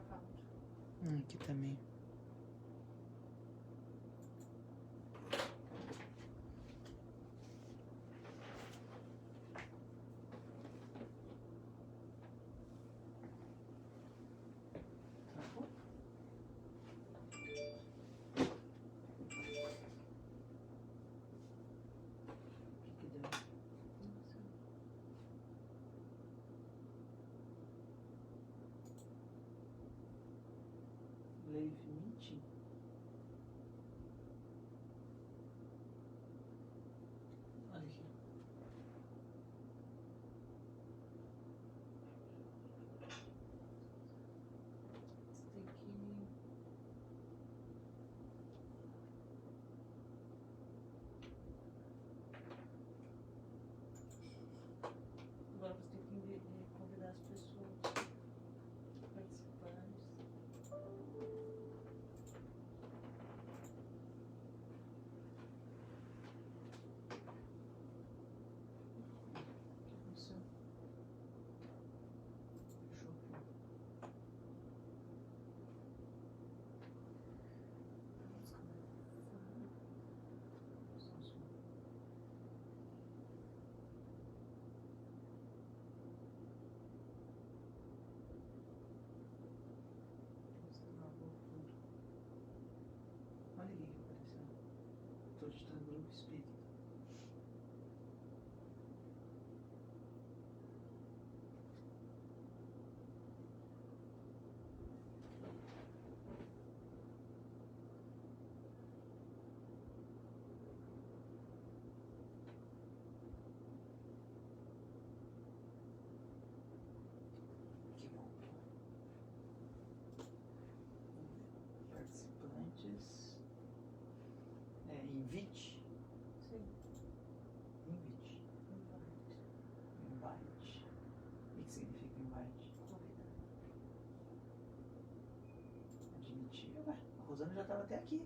gravando. Aqui também. Live meeting? Olha aqui. Você tem que... Agora você tem que convidar as pessoas, participantes. Isso. Deixa eu ver. Vamos começar. Só um segundo. Você gravou tudo. Olha aqui que apareceu. Estou digitando grupo espírita. Que bom. Participantes. Invite. Sim. Invite. Invite. O que significa invite? Convidar. Admitir. Ué, a Rosana já estava até aqui.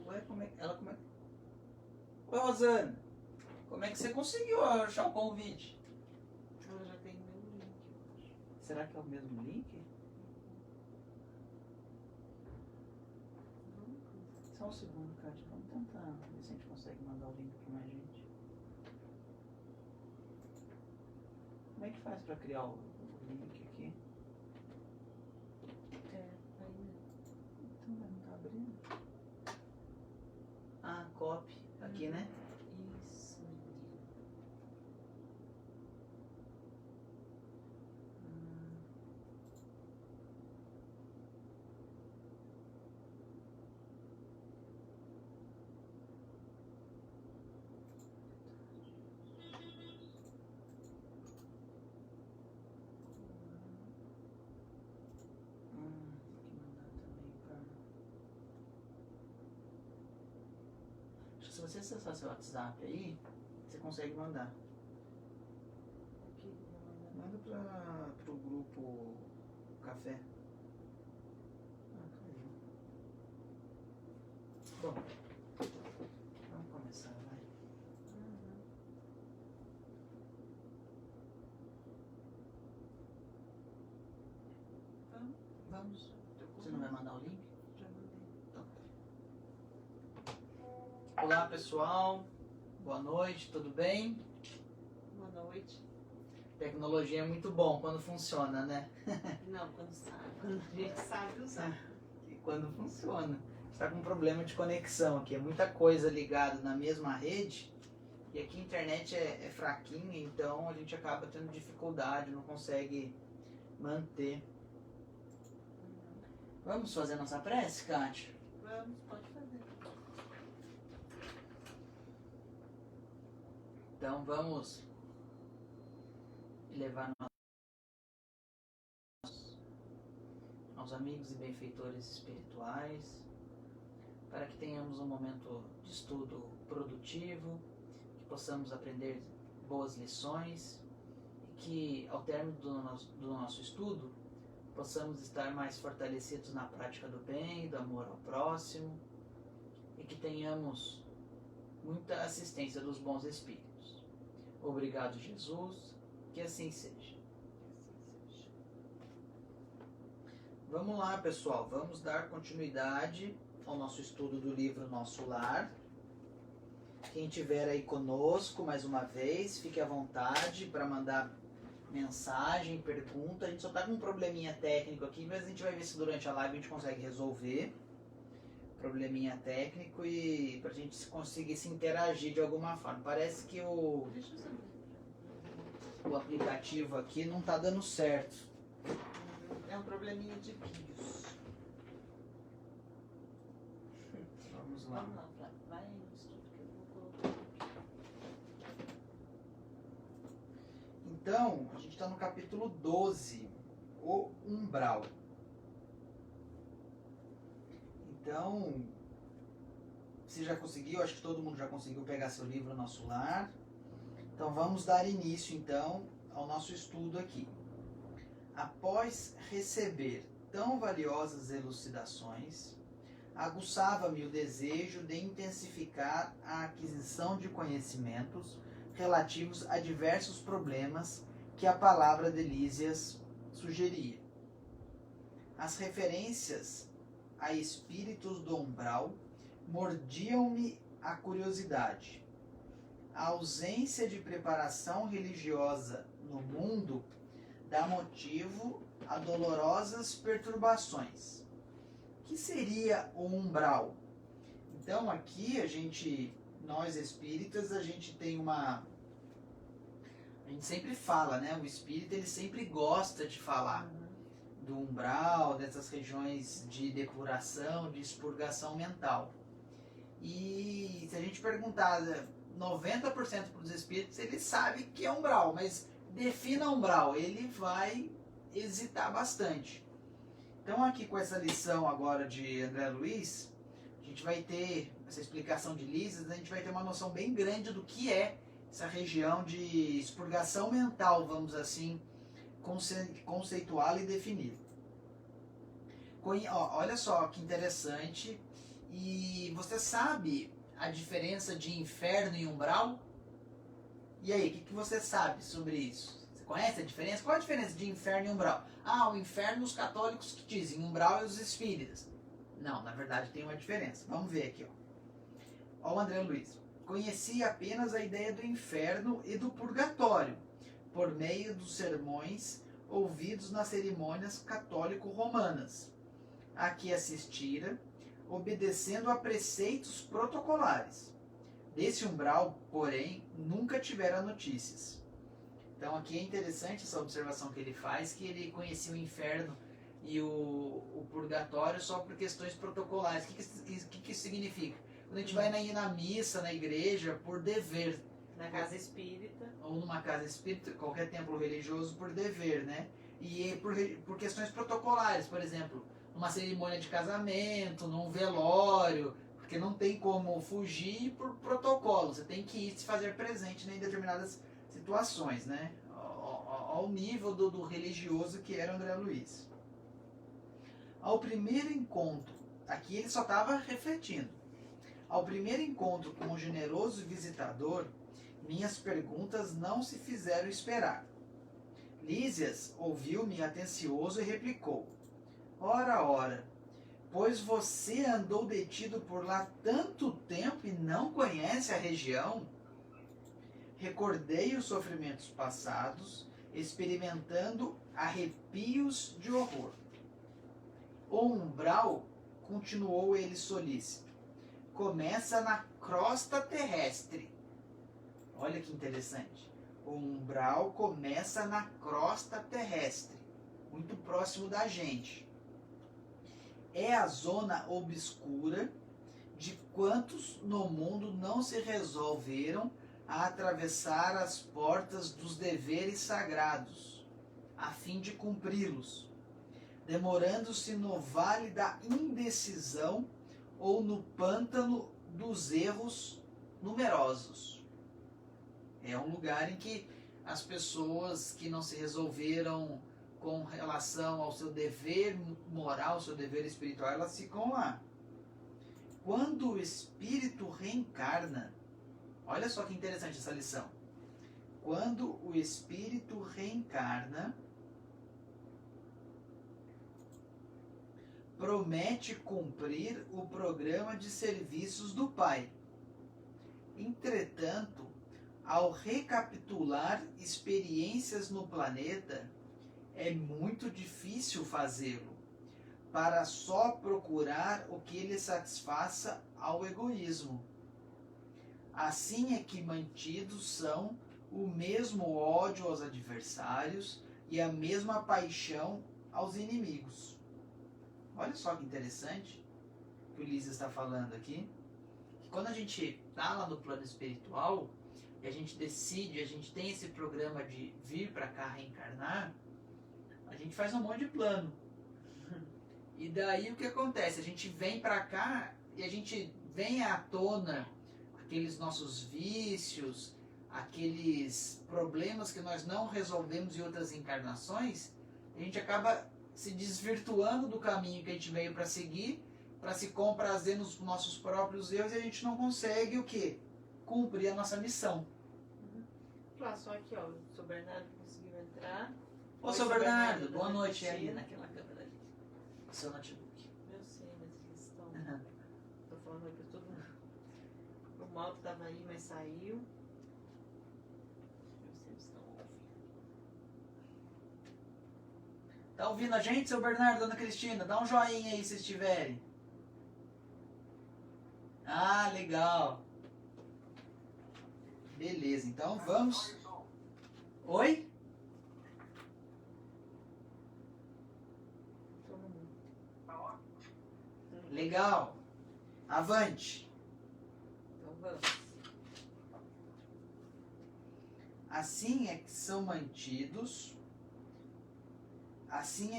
Ué, como é que. Ela como é. Oi, Rosana. Como é que você conseguiu achar o convite? Ela já tem o meu link, eu acho. Será que é o mesmo link? Vamos começar. Só um segundo, Kátia. Vamos tentar ver se a gente consegue mandar o link para mais gente. Como é que faz para criar o link aqui? Aí mesmo. Então não tá abrindo. Ah, copy. Aqui, né? Isso, menino. Tem que mandar também para. Acho que se você acessar seu WhatsApp aí, você consegue mandar. Aqui, vou mandar. Manda pro grupo Café. Ah, caiu. Bom, vamos começar, vai. Vamos? Vamos. Você não vai mandar o link? Já mandei. Então tá. Olá, pessoal. Boa noite, tudo bem? Boa noite. Tecnologia é muito bom quando funciona, né? Não, quando sabe. Quando a gente sabe usar. E quando funciona. Está com um problema de conexão aqui, é muita coisa ligada na mesma rede e aqui a internet é fraquinha, então a gente acaba tendo dificuldade, não consegue manter. Vamos fazer nossa prece, Kátia? Vamos, pode fazer. Então vamos levar aos amigos e benfeitores espirituais, para que tenhamos um momento de estudo produtivo, que possamos aprender boas lições e que, ao término do nosso estudo, possamos estar mais fortalecidos na prática do bem, do amor ao próximo e que tenhamos muita assistência dos bons espíritos. Obrigado, Jesus, que assim seja. Que assim seja. Vamos lá, pessoal, vamos dar continuidade ao nosso estudo do livro Nosso Lar. Quem estiver aí conosco, mais uma vez, fique à vontade para mandar mensagem, pergunta. A gente só está com um probleminha técnico aqui, mas a gente vai ver se durante a live a gente consegue resolver. Probleminha técnico e para a gente conseguir se interagir de alguma forma. Parece que o aplicativo aqui não está dando certo. É um probleminha de pios. Vamos lá. Vamos lá, Flávio. Vai no estudo que eu vou colocar. Então, a gente está no capítulo 12, o umbral. Então, você já conseguiu, acho que todo mundo já conseguiu pegar seu livro Nosso Lar. Então, vamos dar início, então, ao nosso estudo aqui. Após receber tão valiosas elucidações, aguçava-me o desejo de intensificar a aquisição de conhecimentos relativos a diversos problemas que a palavra de Lísias sugeria. As referências a espíritos do umbral mordiam-me a curiosidade. A ausência de preparação religiosa no mundo dá motivo a dolorosas perturbações. O que seria o umbral? Então aqui nós espíritas, a gente tem uma... A gente sempre fala, né? O espírita, ele sempre gosta de falar do umbral, dessas regiões de depuração, de expurgação mental. E se a gente perguntar 90% para os espíritos, ele sabe que é umbral, mas defina umbral, ele vai hesitar bastante. Então aqui com essa lição agora de André Luiz, a gente vai ter essa explicação de Lísias, a gente vai ter uma noção bem grande do que é essa região de expurgação mental, vamos assim, conceituá-la e defini-la. Olha só que interessante. E você sabe a diferença de inferno e umbral? E aí, o que você sabe sobre isso? Você conhece a diferença? Qual a diferença de inferno e umbral? Ah, o inferno os católicos que dizem, umbral é os espíritas. Não, na verdade tem uma diferença. Vamos ver aqui. Ó o André Luiz. Conhecia apenas a ideia do inferno e do purgatório, por meio dos sermões ouvidos nas cerimônias católico-romanas, a que assistira, obedecendo a preceitos protocolares. Desse umbral, porém, nunca tivera notícias. Então aqui é interessante essa observação que ele faz, que ele conhecia o inferno e o purgatório só por questões protocolares. O que isso significa? Quando a gente vai na missa, na igreja, por dever. Na casa espírita. Ou numa casa espírita, qualquer templo religioso, por dever, né? E por questões protocolares, por exemplo, numa cerimônia de casamento, num velório, porque não tem como fugir por protocolo, você tem que ir se fazer presente em determinadas situações, né? Ao nível do religioso que era André Luiz. Ao primeiro encontro, aqui ele só estava refletindo, ao primeiro encontro com o generoso visitador, minhas perguntas não se fizeram esperar. Lísias ouviu-me atencioso e replicou: Ora, pois você andou detido por lá tanto tempo e não conhece a região? Recordei os sofrimentos passados, experimentando arrepios de horror. O umbral, continuou ele solícito, começa na crosta terrestre. Olha que interessante. O umbral começa na crosta terrestre, muito próximo da gente. É a zona obscura de quantos no mundo não se resolveram a atravessar as portas dos deveres sagrados, a fim de cumpri-los, demorando-se no vale da indecisão ou no pântano dos erros numerosos. É um lugar em que as pessoas que não se resolveram com relação ao seu dever moral, ao seu dever espiritual, elas ficam lá. Quando o espírito reencarna, olha só que interessante essa lição. Quando o espírito reencarna, promete cumprir o programa de serviços do Pai. Entretanto, ao recapitular experiências no planeta, é muito difícil fazê-lo, para só procurar o que lhe satisfaça ao egoísmo. Assim é que mantidos são o mesmo ódio aos adversários e a mesma paixão aos inimigos. Olha só que interessante que o Ulisses está falando aqui. Que quando a gente está lá no plano espiritual e a gente decide, a gente tem esse programa de vir para cá reencarnar, a gente faz um monte de plano. E daí o que acontece? A gente vem para cá e a gente vem à tona aqueles nossos vícios, aqueles problemas que nós não resolvemos em outras encarnações, a gente acaba se desvirtuando do caminho que a gente veio para seguir, para se comprazer nos nossos próprios erros, e a gente não consegue o quê? Cumprir a nossa missão. Claro, só aqui, ó, o seu Bernardo conseguiu entrar. Ô, seu Bernardo, boa da noite. É ali Cristina. naquela câmera ali. O seu notebook. Eu sei, mas eles estão. Tô falando aqui todo mundo. O Malto tava aí, mas saiu. Deixa eu ver se eles estão ouvindo. Tá ouvindo a gente, seu Bernardo, dona Cristina? Dá um joinha aí se estiverem. Ah, legal. Beleza, então vamos. Oi? Todo mundo. Legal. Avante. Então vamos. Assim é que são mantidos. Assim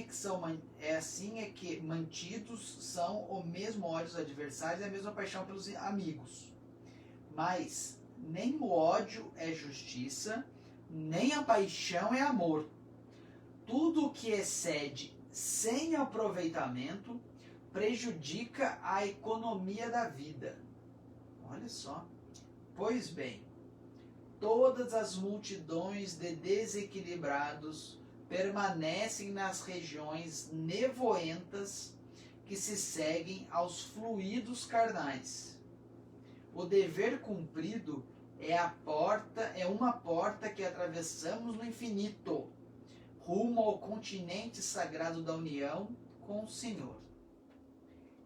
é que mantidos são o mesmo ódio aos adversários e a mesma paixão pelos amigos. Mas nem o ódio é justiça, nem a paixão é amor. Tudo o que excede sem aproveitamento prejudica a economia da vida. Olha só. Pois bem, todas as multidões de desequilibrados permanecem nas regiões nevoentas que se seguem aos fluidos carnais. O dever cumprido é uma porta que atravessamos no infinito, rumo ao continente sagrado da união com o Senhor.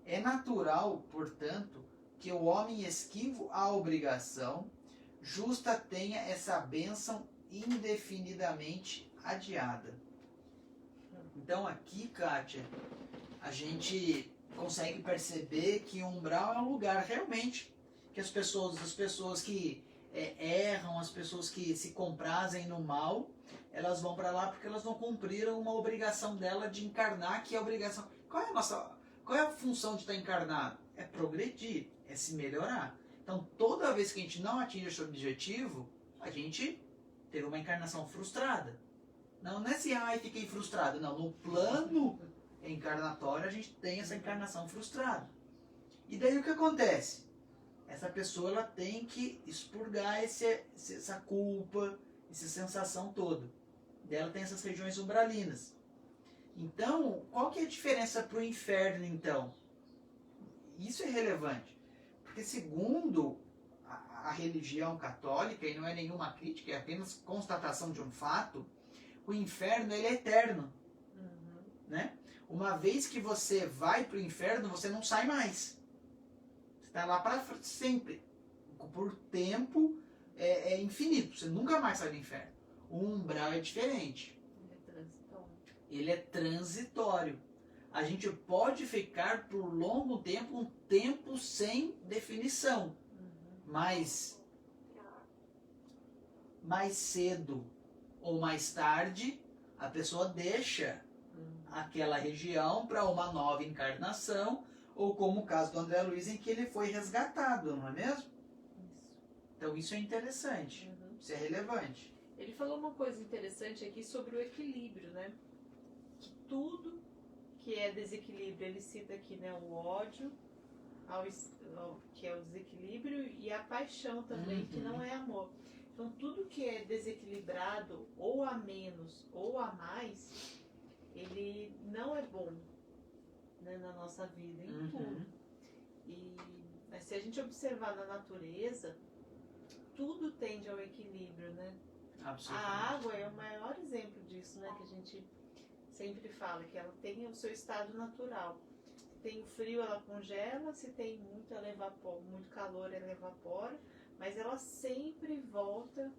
É natural, portanto, que o homem esquivo à obrigação justa tenha essa bênção indefinidamente adiada. Então aqui, Kátia, a gente consegue perceber que o umbral é um lugar realmente que as pessoas que erram, as pessoas que se comprazem no mal, elas vão para lá porque elas não cumpriram uma obrigação dela de encarnar, que é a obrigação. Qual é a função de estar encarnado? É progredir, é se melhorar. Então toda vez que a gente não atinge esse objetivo, a gente teve uma encarnação frustrada. Não é assim, fiquei frustrado. Não, no plano encarnatório a gente tem essa encarnação frustrada. E daí o que acontece? Essa pessoa ela tem que expurgar essa culpa, essa sensação toda. Dela tem essas regiões umbralinas. Então, qual que é a diferença para o inferno, então? Isso é relevante. Porque segundo a religião católica, e não é nenhuma crítica, é apenas constatação de um fato, o inferno ele é eterno. Né? Uma vez que você vai para o inferno, você não sai mais. Você está lá para sempre. Por tempo é infinito. Você nunca mais sai do inferno. O umbral é diferente. Ele é transitório. A gente pode ficar por longo tempo, um tempo sem definição. Mas mais cedo ou mais tarde, a pessoa deixa aquela região para uma nova encarnação, ou como o caso do André Luiz, em que ele foi resgatado, não é mesmo? Então isso é interessante, isso é relevante. Ele falou uma coisa interessante aqui sobre o equilíbrio, né? Que tudo que é desequilíbrio, ele cita aqui, né, o ódio, que é o desequilíbrio, e a paixão também, que não é amor. Então tudo que é desequilibrado, ou a menos ou a mais, ele não é bom. né, na nossa vida, em tudo. Mas se a gente observar na natureza, tudo tende ao equilíbrio, né? Absolutamente. A água é o maior exemplo disso, né? Que a gente sempre fala, que ela tem o seu estado natural. Se tem o frio, ela congela, se tem muito, ela evapora, muito calor, ela evapora, mas ela sempre volta,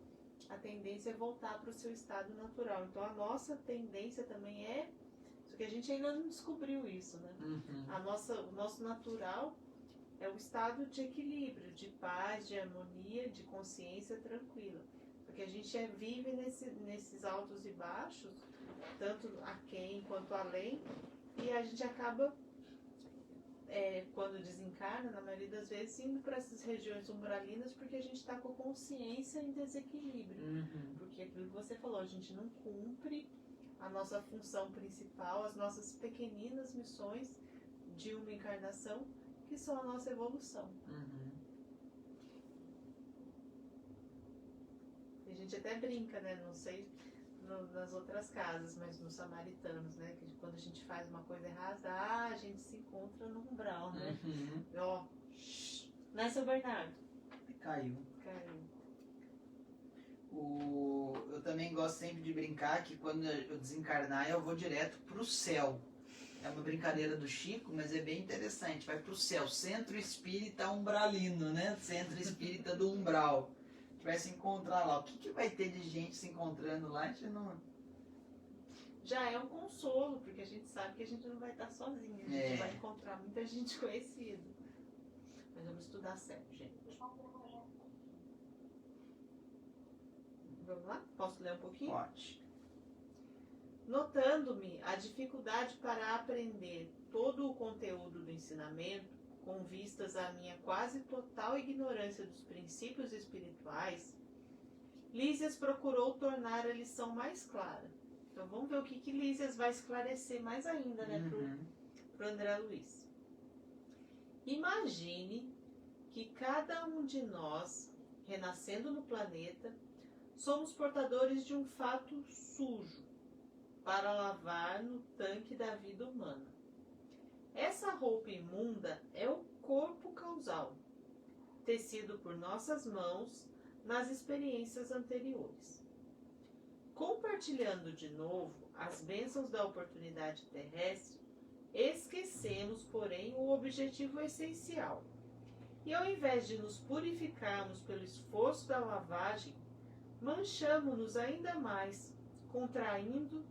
a tendência é voltar para o seu estado natural. Então a nossa tendência também é, só que a gente ainda não descobriu isso, né? O nosso natural é o estado de equilíbrio, de paz, de harmonia, de consciência tranquila. Porque a gente vive nesses altos e baixos, tanto aquém quanto além, e a gente acaba, quando desencarna, na maioria das vezes, indo para essas regiões umbralinas, porque a gente está com a consciência em desequilíbrio. Porque aquilo que você falou, a gente não cumpre a nossa função principal, as nossas pequeninas missões de uma encarnação, que são a nossa evolução. A gente até brinca, né? Não sei nas outras casas, mas nos samaritanos, né? Que quando a gente faz uma coisa errada, a gente se encontra no umbral, né? Ó, não é, seu Bernardo? Caiu. Eu também gosto sempre de brincar que quando eu desencarnar eu vou direto pro céu. É uma brincadeira do Chico, mas é bem interessante. Vai pro céu, Centro Espírita Umbralino, né? Centro Espírita do Umbral. A gente vai se encontrar lá. O que vai ter de gente se encontrando lá? A gente não... Já é um consolo, porque a gente sabe que a gente não vai estar sozinho. A gente vai encontrar muita gente conhecida. Mas vamos estudar certo, gente. Vamos lá? Posso ler um pouquinho? Pode. Notando-me a dificuldade para aprender todo o conteúdo do ensinamento, com vistas à minha quase total ignorância dos princípios espirituais, Lísias procurou tornar a lição mais clara. Então vamos ver o que Lísias vai esclarecer mais ainda, né, pro André Luiz. Imagine que cada um de nós, renascendo no planeta, somos portadores de um fato sujo para lavar no tanque da vida humana. Essa roupa imunda é o corpo causal, tecido por nossas mãos nas experiências anteriores. Compartilhando de novo as bênçãos da oportunidade terrestre, esquecemos, porém, o objetivo essencial. E ao invés de nos purificarmos pelo esforço da lavagem, manchamo-nos ainda mais, contraindo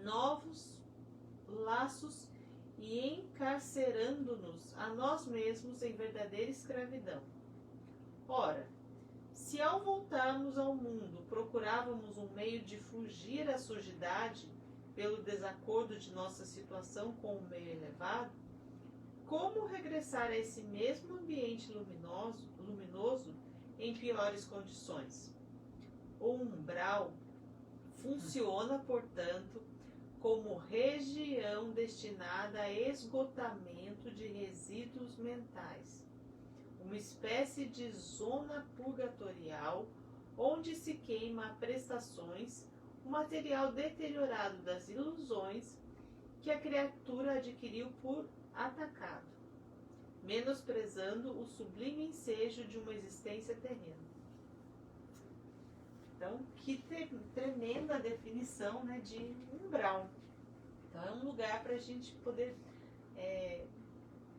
novos laços e encarcerando-nos a nós mesmos em verdadeira escravidão. Ora, se ao voltarmos ao mundo procurávamos um meio de fugir à sujidade pelo desacordo de nossa situação com o meio elevado, como regressar a esse mesmo ambiente luminoso em piores condições? O umbral funciona, portanto, como região destinada a esgotamento de resíduos mentais, uma espécie de zona purgatorial onde se queima a prestações, o material deteriorado das ilusões que a criatura adquiriu por atacado, menosprezando o sublime ensejo de uma existência terrena. Então, que tremenda definição, né, de umbral. Então, é um lugar para a gente poder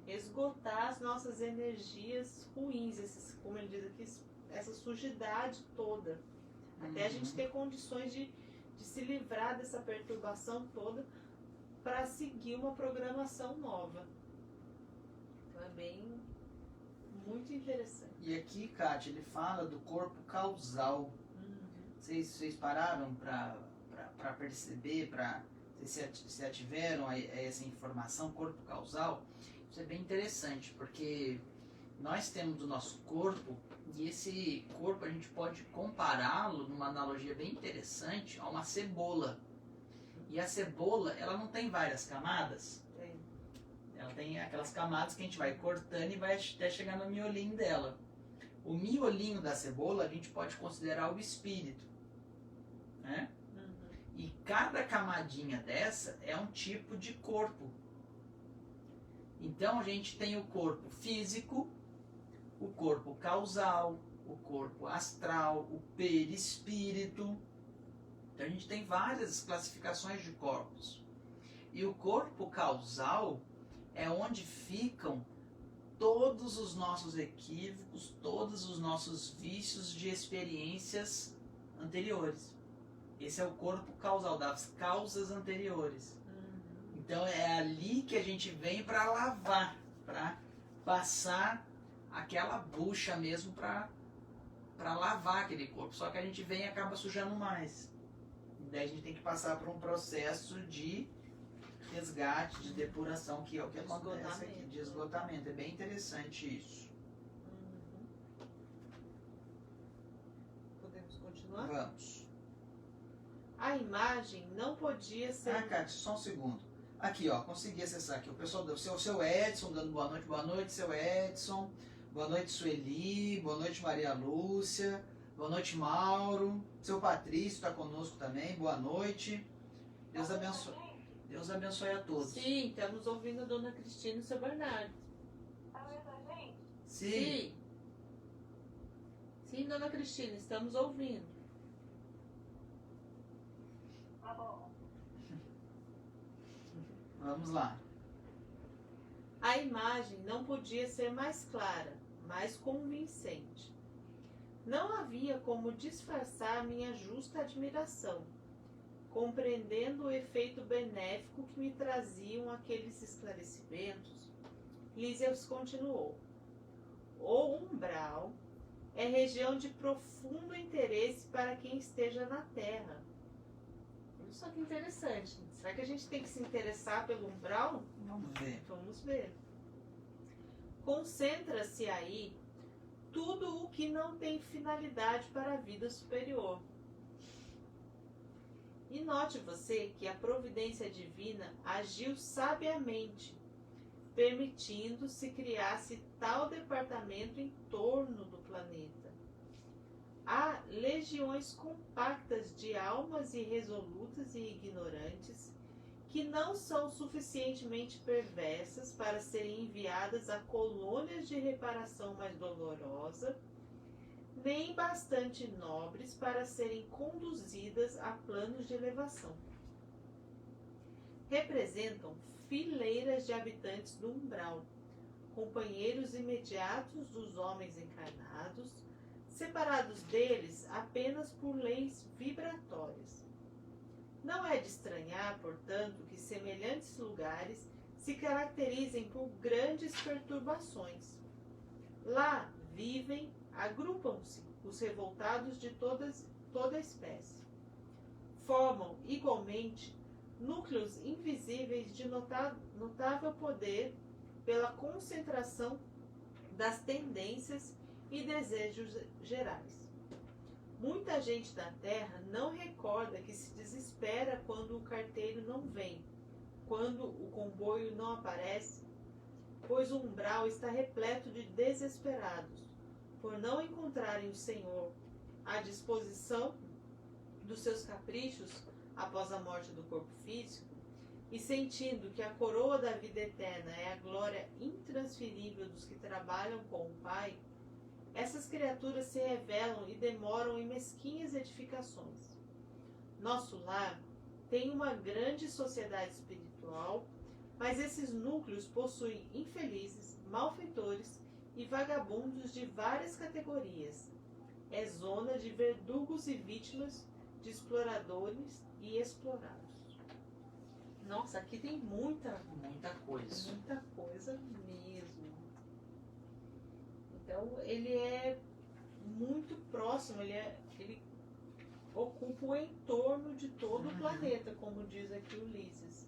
esgotar as nossas energias ruins, como ele diz aqui, essa sujidade toda. Até a gente ter condições de se livrar dessa perturbação toda para seguir uma programação nova. Então, é bem, muito interessante. E aqui, Kátia, ele fala do corpo causal. Vocês pararam para perceber, se ativeram essa informação, corpo causal? Isso é bem interessante, porque nós temos o nosso corpo, e esse corpo a gente pode compará-lo, numa analogia bem interessante, a uma cebola. E a cebola, ela não tem várias camadas? Ela tem aquelas camadas que a gente vai cortando e vai até chegar no miolinho dela. O miolinho da cebola a gente pode considerar o espírito, né? E cada camadinha dessa é um tipo de corpo. Então a gente tem o corpo físico, o corpo causal, o corpo astral, o perispírito. Então a gente tem várias classificações de corpos. E o corpo causal é onde ficam todos os nossos equívocos, todos os nossos vícios de experiências anteriores. Esse é o corpo causal, das causas anteriores. Então é ali que a gente vem para lavar, para passar aquela bucha mesmo para lavar aquele corpo. Só que a gente vem e acaba sujando mais. E daí a gente tem que passar por um processo de resgate, de depuração, que é o que acontece aqui, de esgotamento. É bem interessante isso. Podemos continuar? Vamos. A imagem não podia ser... Ah, Kátia, só um segundo. Aqui, ó, consegui acessar aqui. O pessoal do seu Edson dando boa noite, seu Edson. Boa noite, Sueli. Boa noite, Maria Lúcia. Boa noite, Mauro. Seu Patrício está conosco também. Boa noite. Deus abençoe. Deus abençoe a todos. Sim, estamos ouvindo a Dona Cristina e o seu Bernardo. Tá vendo a gente? Sim. Sim, Dona Cristina, estamos ouvindo. Tá bom. Vamos lá. A imagem não podia ser mais clara, mais convincente. Não havia como disfarçar minha justa admiração, compreendendo o efeito benéfico que me traziam aqueles esclarecimentos. Lísias continuou. O umbral é região de profundo interesse para quem esteja na Terra. Olha só que interessante. Será que a gente tem que se interessar pelo umbral? Vamos ver. Vamos ver. Concentra-se aí tudo o que não tem finalidade para a vida superior. E note você que a providência divina agiu sabiamente, permitindo-se criasse tal departamento em torno do planeta. Há legiões compactas de almas irresolutas e ignorantes que não são suficientemente perversas para serem enviadas a colônias de reparação mais dolorosa, nem bastante nobres para serem conduzidas a planos de elevação. Representam fileiras de habitantes do umbral, companheiros imediatos dos homens encarnados, separados deles apenas por leis vibratórias. Não é de estranhar, portanto, que semelhantes lugares se caracterizem por grandes perturbações. Lá vivem, agrupam-se os revoltados de toda espécie. Formam, igualmente, núcleos invisíveis de notável poder pela concentração das tendências e desejos gerais. Muita gente da Terra não recorda que se desespera quando o carteiro não vem, quando o comboio não aparece, pois o umbral está repleto de desesperados, por não encontrarem o Senhor à disposição dos seus caprichos após a morte do corpo físico, e sentindo que a coroa da vida eterna é a glória intransferível dos que trabalham com o Pai, essas criaturas se revelam e demoram em mesquinhas edificações. Nosso lar tem uma grande sociedade espiritual, mas esses núcleos possuem infelizes, malfeitores e vagabundos de várias categorias. É zona de verdugos e vítimas, de exploradores e explorados. Nossa, aqui tem muita coisa. Muita coisa mesmo. Então, ele é muito próximo, ele ocupa o entorno de todo o planeta, como diz aqui Ulisses.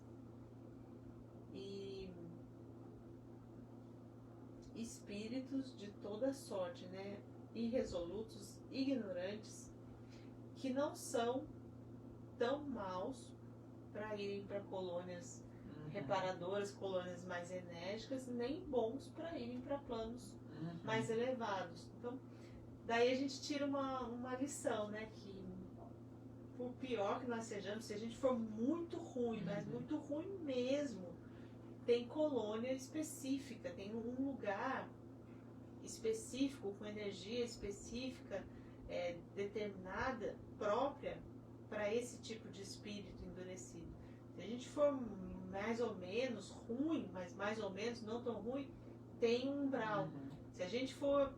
E espíritos de toda sorte, né? Irresolutos, ignorantes, que não são tão maus para irem para colônias reparadoras, colônias mais enérgicas, nem bons para irem para planos mais elevados. Então, daí a gente tira uma lição, né? Que por pior que nós sejamos, se a gente for muito ruim, mas muito ruim mesmo, tem colônia específica, tem um lugar específico, com energia específica, determinada, própria, para esse tipo de espírito endurecido. Se a gente for mais ou menos ruim, mas mais ou menos não tão ruim, tem um umbral. Se a gente for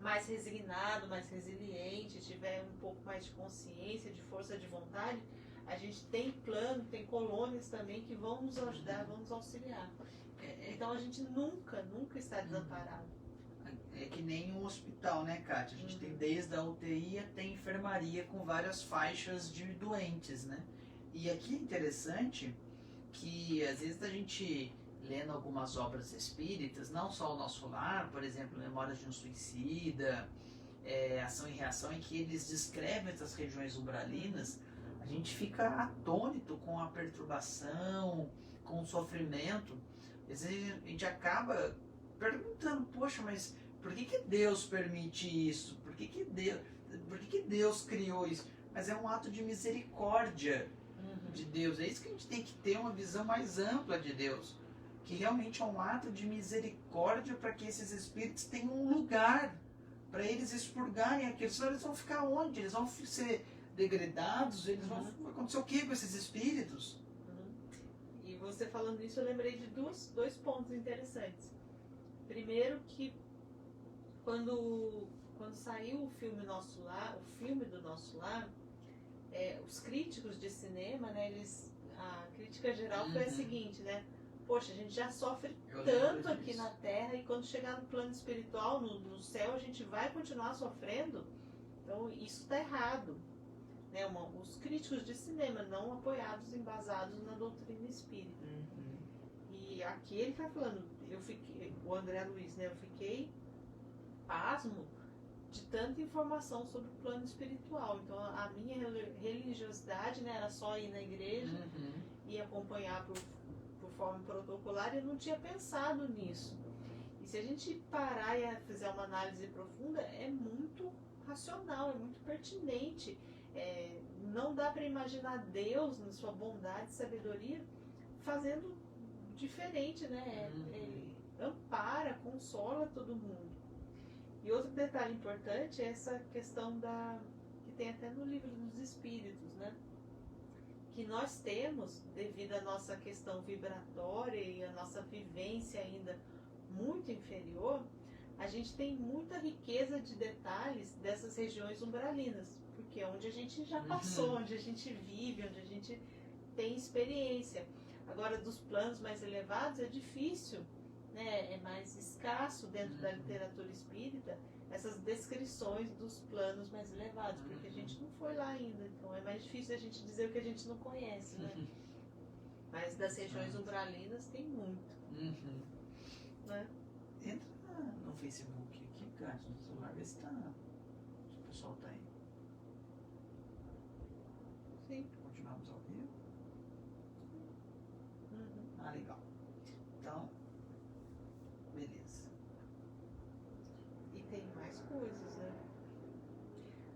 mais resignado, mais resiliente, tiver um pouco mais de consciência, de força de vontade, a gente tem plano, tem colônias também que vão nos ajudar, vão nos auxiliar. Então a gente nunca está desamparado. É que nem um hospital, né, Kátia? A gente tem desde a UTI até enfermaria com várias faixas de doentes, né? E aqui é interessante que às vezes a gente lendo algumas obras espíritas, não só o Nosso Lar, por exemplo, Memórias de um Suicida, Ação e Reação, em que eles descrevem essas regiões umbralinas, a gente fica atônito com a perturbação, com o sofrimento. Às vezes a gente acaba perguntando, poxa, mas por que Deus permite isso? Por que Deus criou isso? Mas é um ato de misericórdia de Deus. É isso que a gente tem que ter, uma visão mais ampla de Deus. Que realmente é um ato de misericórdia para que esses espíritos tenham um lugar para eles expurgarem aquilo. Senão eles vão ficar onde? Eles vão ser degradados? Vai acontecer o que com esses espíritos? E você falando isso, eu lembrei de dois pontos interessantes. Primeiro que quando saiu o filme Nosso Lar, o filme do Nosso Lar, os críticos de cinema, né, a crítica geral foi a seguinte, né? Poxa, a gente já sofre tanto aqui na Terra e quando chegar no plano espiritual, no céu, a gente vai continuar sofrendo? Então isso está errado. Né? Os críticos de cinema, não apoiados, embasados na doutrina espírita. E aqui ele está falando, o André Luiz, né? Eu fiquei pasmo de tanta informação sobre o plano espiritual. Então a minha religiosidade, né, era só ir na igreja e acompanhar por forma protocolar, eu não tinha pensado nisso. E se a gente parar e fizer uma análise profunda, é muito racional, é muito pertinente. Não dá para imaginar Deus, na sua bondade e sabedoria, fazendo diferente, né? Ele ampara, consola todo mundo. E outro detalhe importante é essa questão que tem até no Livro dos Espíritos, né? Que nós temos, devido à nossa questão vibratória e à nossa vivência ainda muito inferior, a gente tem muita riqueza de detalhes dessas regiões umbralinas, porque é onde a gente já passou, onde a gente vive, onde a gente tem experiência. Agora, dos planos mais elevados é difícil, né? É mais escasso dentro da literatura espírita essas descrições dos planos mais elevados, porque a gente não foi lá ainda, então é mais difícil a gente dizer o que a gente não conhece, né? Mas das regiões umbralinas tem muito. Né? Entra no Facebook aqui, cara, no celular, vê se o pessoal tá aí. Sim. Continuamos ao vivo. Ah, legal. Então, beleza. E tem mais coisas, né?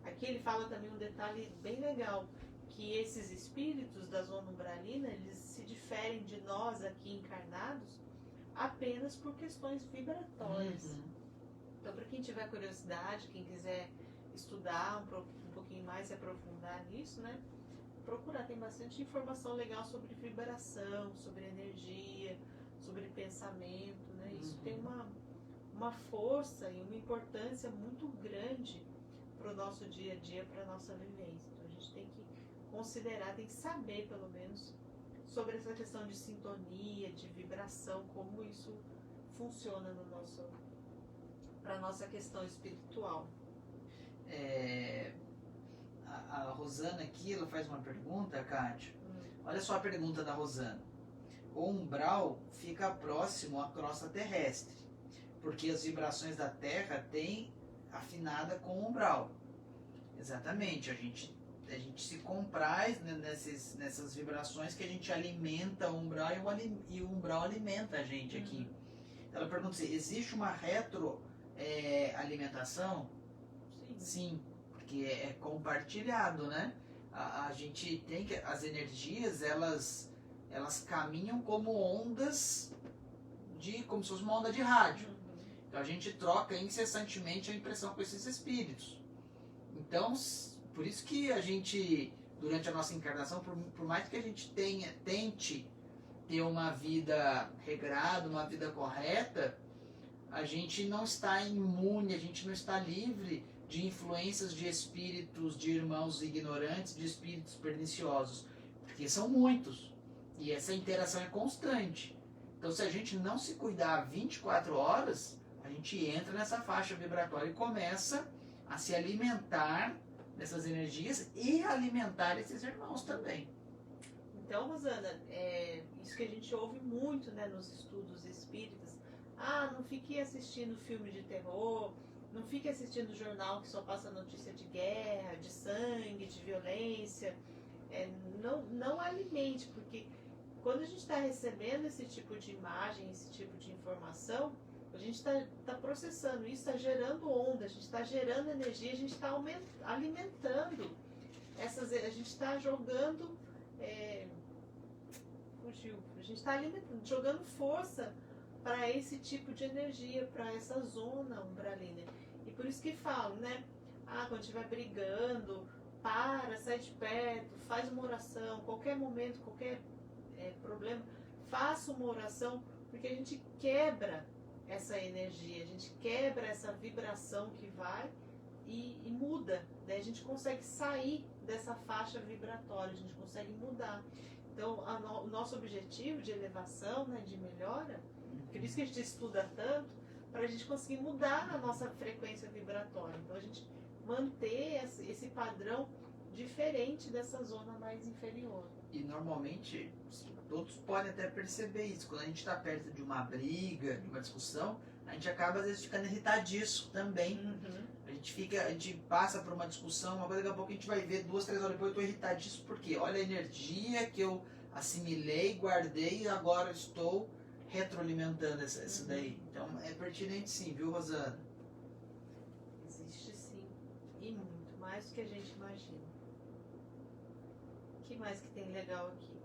Aqui ele fala também um detalhe bem legal, que esses espíritos da zona umbralina, eles se diferem de nós aqui encarnados apenas por questões vibratórias. Então, para quem tiver curiosidade, quem quiser estudar um pouquinho mais e aprofundar nisso, né? Procurar, tem bastante informação legal sobre vibração, sobre energia, sobre pensamento, né? Isso tem uma força e uma importância muito grande para o nosso dia a dia, para a nossa vivência. Então a gente tem que considerar, tem que saber pelo menos sobre essa questão de sintonia, de vibração, como isso funciona para a nossa questão espiritual. A Rosana aqui, ela faz uma pergunta, Kátia. Olha só a pergunta da Rosana. O umbral fica próximo à crosta terrestre, porque as vibrações da Terra têm afinada com o umbral. Exatamente, a gente se compraz, né, nessas vibrações que a gente alimenta o umbral e o umbral alimenta a gente aqui. Ela pergunta se existe uma retroalimentação? Sim, porque é compartilhado, né? A gente tem que as energias, elas elas caminham como ondas como se fosse uma onda de rádio. Então a gente troca incessantemente a impressão com esses espíritos. Então, por isso que a gente, durante a nossa encarnação, por mais que a gente tente ter uma vida regrada, uma vida correta, a gente não está imune, a gente não está livre de influências de espíritos, de irmãos ignorantes, de espíritos perniciosos, porque são muitos e essa interação é constante. Então, se a gente não se cuidar 24 horas, a gente entra nessa faixa vibratória e começa a se alimentar dessas energias e alimentar esses irmãos também. Então, Rosana, isso que a gente ouve muito, né, nos estudos espíritas. Não fique assistindo filme de terror, não fique assistindo jornal que só passa notícia de guerra, de sangue, de violência. Não alimente, porque quando a gente está recebendo esse tipo de imagem, esse tipo de informação, a gente está processando isso, está gerando onda, a gente está gerando energia, a gente está alimentando a gente está jogando, a gente está alimentando, jogando força para esse tipo de energia, para essa zona umbralina. E por isso que falo, né? Quando estiver brigando, sai de perto, faz uma oração, qualquer momento, qualquer problema, faça uma oração, porque a gente quebra essa energia, a gente quebra essa vibração que vai e muda, né? A gente consegue sair dessa faixa vibratória, a gente consegue mudar. Então, o nosso objetivo de elevação, né, de melhora, por isso que a gente estuda tanto, para a gente conseguir mudar a nossa frequência vibratória. Então, a gente manter esse padrão diferente dessa zona mais inferior. E normalmente, todos podem até perceber isso. Quando a gente está perto de uma briga, de uma discussão, a gente acaba às vezes ficando irritadíssimo também. A gente passa por uma discussão, uma coisa, daqui a pouco a gente vai ver 2, 3 horas depois, eu estou irritadíssimo porque olha a energia que eu assimilei, guardei e agora estou retroalimentando isso daí. Então é pertinente sim, viu, Rosana? Existe sim. E muito mais do que a gente imagina. O que mais que tem legal aqui?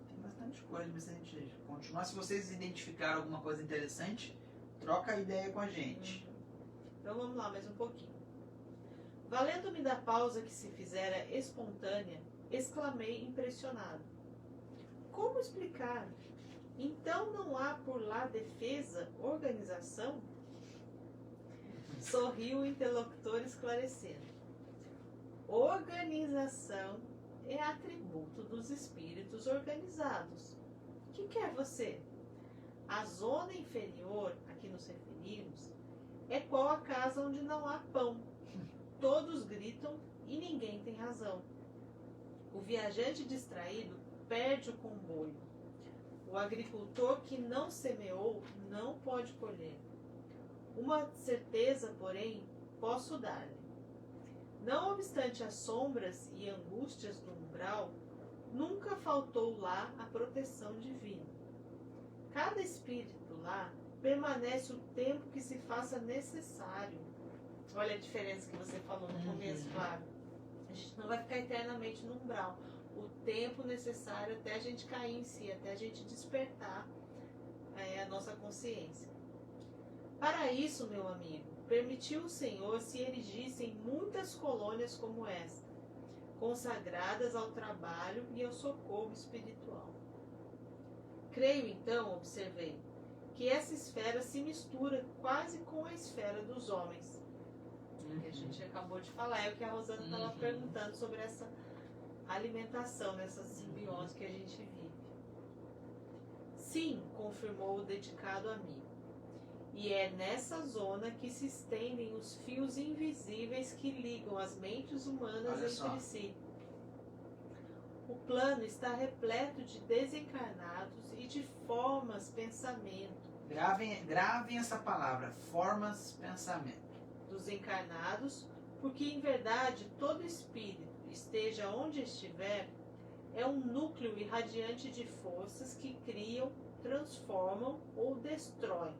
Tem bastante coisa, mas se a gente continuar, se vocês identificaram alguma coisa interessante, troca a ideia com a gente. Então vamos lá, mais um pouquinho. Valendo-me da pausa que se fizera espontânea, exclamei impressionado. Como explicar? Então não há por lá defesa, organização? Sorriu o interlocutor esclarecendo. Organização é atributo dos espíritos organizados. O que quer você? A zona inferior, a que nos referimos, é qual a casa onde não há pão. Todos gritam e ninguém tem razão. O viajante distraído perde o comboio. O agricultor que não semeou não pode colher. Uma certeza, porém, posso dar-lhe. Não obstante as sombras e angústias do umbral, nunca faltou lá a proteção divina. Cada espírito lá permanece o tempo que se faça necessário. Olha a diferença que você falou no começo, claro. A gente não vai ficar eternamente no umbral. O tempo necessário até a gente cair em si, até a gente despertar a nossa consciência. Para isso, meu amigo, permitiu o Senhor se erigissem muitas colônias como esta, consagradas ao trabalho e ao socorro espiritual. Creio, então, observei, que essa esfera se mistura quase com a esfera dos homens. Que a gente acabou de falar, é o que a Rosana estava perguntando sobre essa alimentação, nessa simbiose que a gente vive. Sim, confirmou o dedicado amigo. E é nessa zona que se estendem os fios invisíveis que ligam as mentes humanas entre si. O plano está repleto de desencarnados e de formas pensamento. Gravem essa palavra, formas pensamento. Dos encarnados, porque em verdade todo espírito, esteja onde estiver, é um núcleo irradiante de forças que criam, transformam ou destroem,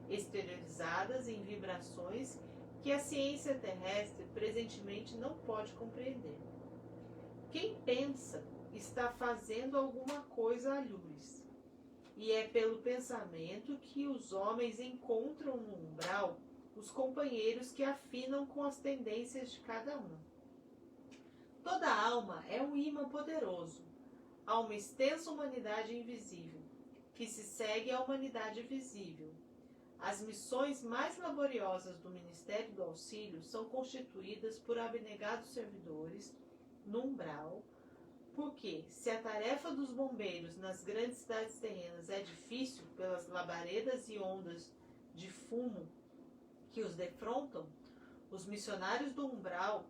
exteriorizadas em vibrações que a ciência terrestre presentemente não pode compreender. Quem pensa está fazendo alguma coisa alhures. E é pelo pensamento que os homens encontram no umbral os companheiros que afinam com as tendências de cada um. Toda alma é um imã poderoso. Há uma extensa humanidade invisível, que se segue à humanidade visível. As missões mais laboriosas do Ministério do Auxílio são constituídas por abnegados servidores no umbral, porque, se a tarefa dos bombeiros nas grandes cidades terrenas é difícil pelas labaredas e ondas de fumo que os defrontam, os missionários do umbral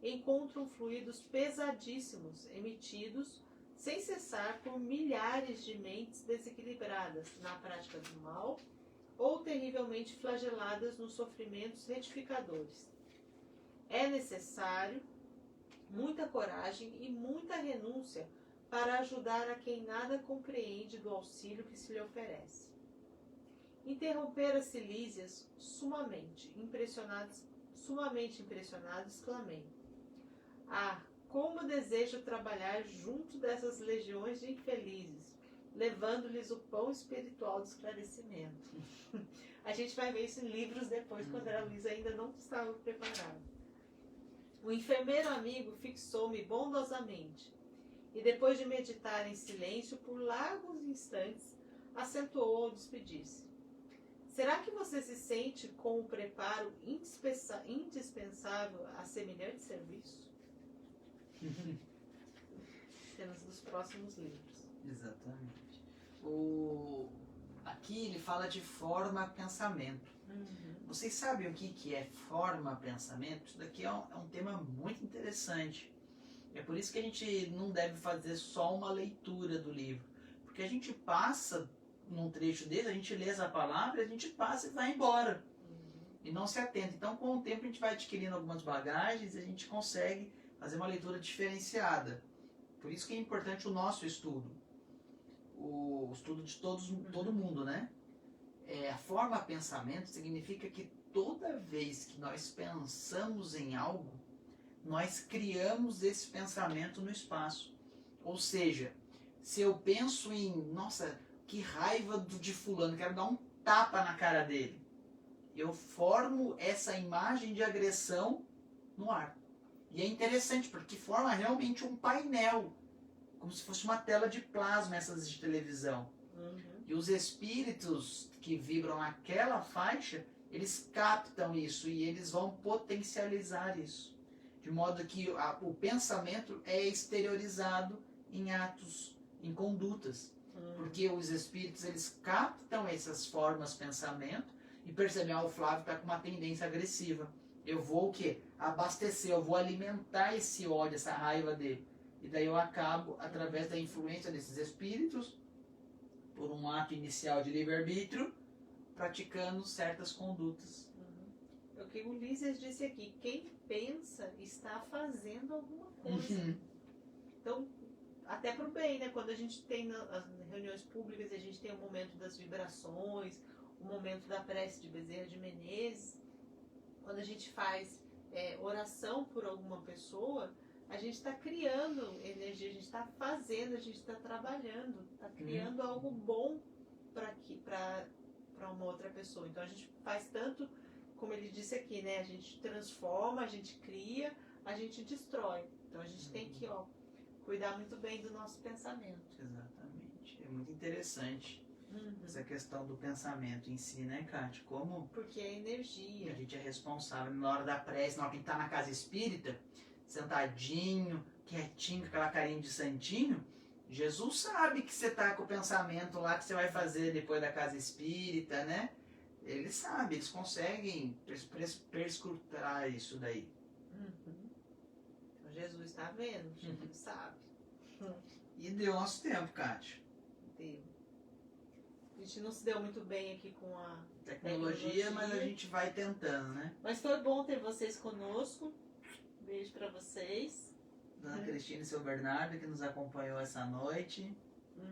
encontram fluidos pesadíssimos emitidos sem cessar por milhares de mentes desequilibradas na prática do mal ou terrivelmente flageladas nos sofrimentos retificadores. É necessário muita coragem e muita renúncia para ajudar a quem nada compreende do auxílio que se lhe oferece. Interromper as Cilícias sumamente impressionado, exclamei: Ah, como desejo trabalhar junto dessas legiões de infelizes, levando-lhes o pão espiritual do esclarecimento. A gente vai ver isso em livros depois, quando a Luísa ainda não estava preparada. O enfermeiro amigo fixou-me bondosamente e, depois de meditar em silêncio por largos instantes, acentuou ao despedir-se: Será que você se sente com o preparo indispensável a semelhante serviço? Cenas dos próximos livros. Exatamente. Aqui ele fala de forma-pensamento. Vocês sabem o que é forma-pensamento? Isso daqui é um tema muito interessante. É por isso que a gente não deve fazer só uma leitura do livro. Porque a gente passa num trecho dele, a gente lê essa palavra, a gente passa e vai embora. E não se atenta. Então, com o tempo, a gente vai adquirindo algumas bagagens e a gente consegue fazer uma leitura diferenciada. Por isso que é importante o nosso estudo. O estudo de todo mundo, né? A forma-pensamento significa que toda vez que nós pensamos em algo, nós criamos esse pensamento no espaço. Ou seja, se eu penso em, nossa, que raiva de fulano, quero dar um tapa na cara dele, eu formo essa imagem de agressão no ar. E é interessante porque forma realmente um painel, como se fosse uma tela de plasma, essas de televisão. E os espíritos que vibram naquela faixa, eles captam isso e eles vão potencializar isso. De modo que o pensamento é exteriorizado em atos, em condutas. Porque os espíritos, eles captam essas formas de pensamento e percebem, o Flávio está com uma tendência agressiva. Eu vou o quê? Abastecer, eu vou alimentar esse ódio, essa raiva dele. E daí eu acabo, através da influência desses espíritos, por um ato inicial de livre-arbítrio, praticando certas condutas. É o que o Lísias disse aqui: quem pensa está fazendo alguma coisa. Então, até para o bem, né? Quando a gente tem as reuniões públicas, a gente tem o momento das vibrações, o momento da prece de Bezerra de Menezes. Quando a gente faz oração por alguma pessoa, a gente está criando energia, a gente está fazendo, a gente está trabalhando, está criando algo bom para uma outra pessoa. Então a gente faz tanto, como ele disse aqui, né? A gente transforma, a gente cria, a gente destrói. Então a gente tem que cuidar muito bem do nosso pensamento. Exatamente. É muito interessante essa questão do pensamento em si, né, Kátia? Como porque é energia. A gente é responsável na hora da prece, na hora que a gente tá na casa espírita, sentadinho, quietinho, com aquela carinha de santinho, Jesus sabe que você tá com o pensamento lá que você vai fazer depois da casa espírita, né? Ele sabe, eles conseguem perscrutar isso daí. Então Jesus está vendo, Jesus sabe. E deu nosso tempo, Kátia. Deu. A gente não se deu muito bem aqui com a Tecnologia, mas a gente vai tentando, né? Mas foi bom ter vocês conosco. Beijo para vocês. Dona Cristina e seu Bernardo, que nos acompanhou essa noite.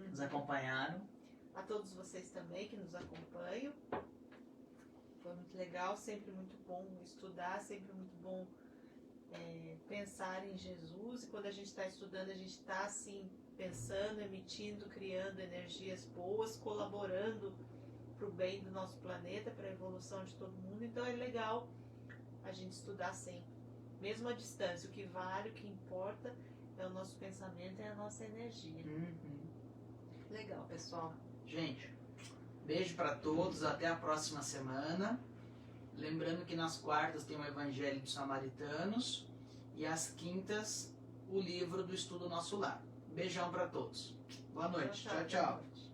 Nos acompanharam. A todos vocês também que nos acompanham. Foi muito legal, sempre muito bom estudar, sempre muito bom pensar em Jesus, e quando a gente está estudando, a gente está assim, pensando, emitindo, criando energias boas, colaborando para o bem do nosso planeta, para a evolução de todo mundo. Então é legal a gente estudar sempre, mesmo à distância. O que vale, o que importa é o nosso pensamento, é a nossa energia. Legal, pessoal. Gente, beijo para todos, até a próxima semana. Lembrando que nas quartas tem o Evangelho dos Samaritanos e às quintas o livro do Estudo Nosso Lar. Beijão para todos. Boa noite. Tchau, tchau. Boa noite.